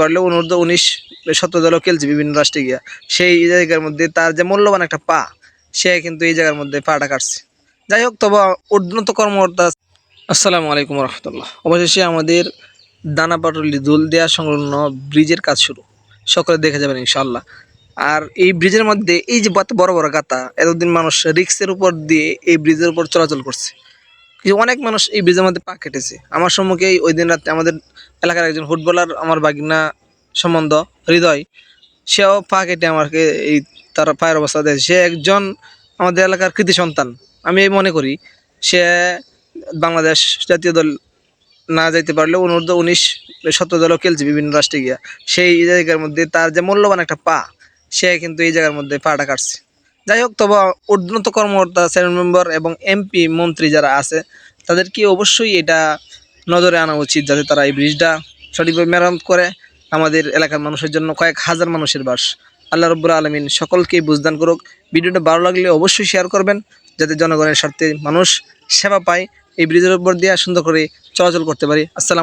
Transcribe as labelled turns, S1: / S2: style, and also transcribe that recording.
S1: পারলে অনূর্ধ্ব 19 17 দলও খেলছে বিভিন্ন রাষ্ট্রে গিয়া। সেই জায়গার মধ্যে তার যে মূল্যবান একটা পা, সে কিন্তু এই জায়গার মধ্যে পাটা কাটছে। যাই হোক, তবে উন্নত কর্মকর্তা। আসসালামু আলাইকুম রহমতুল্লাহ। অবশেষে আমাদের দানাপাটুলি দুলদিয়া সংলগ্ন ব্রিজের কাজ শুরু, সকলে দেখে যাবেন ইনশাআল্লাহ। আর এই ব্রিজের মধ্যে এই যে বড় বড় গাতা, এতদিন মানুষ রিক্সের উপর দিয়ে এই ব্রিজের উপর চলাচল করছে, কিন্তু অনেক মানুষ এই ব্রিজের মধ্যে পা কেটেছে। আমার সম্মুখে ওই দিন রাতে আমাদের এলাকার একজন ফুটবলার, আমার বাগিনা সম্বন্ধ হৃদয়, সেও পা কেটে আমাকে এই তার পায়ের অবস্থা দেখে। সে একজন আমাদের এলাকার কৃতি সন্তান। আমি মনে করি সে বাংলাদেশ জাতীয় দল না যাইতে পারলেও অনূর্ধ্ব 19 17 দলও খেলছে বিভিন্ন রাষ্ট্রে গিয়া। সেই জায়গার মধ্যে তার যে মূল্যবান একটা পা, সে কিন্তু এই জায়গার মধ্যে পাটা কাটছে। যাই হোক, তবে উন্নত কর্মকর্তা, চেয়ারম্যান মেম্বার এবং এমপি মন্ত্রী যারা আছে, তাদেরকে অবশ্যই এটা নজরে আনা উচিত, যাতে তারা এই ব্রিজটা সঠিকভাবে মেরামত করে আমাদের এলাকার মানুষের জন্য, কয়েক হাজার মানুষের বাস। আল্লাহ রাব্বুল আলামিন সকলকেই বুঝদান করুক। ভিডিওটা ভালো লাগলে অবশ্যই শেয়ার করবেন, যাতে জনগণের স্বার্থে মানুষ সেবা পায়, এই ব্রিজের উপর দিয়ে সুন্দর করে চলাচল করতে পারি। আসসালাম।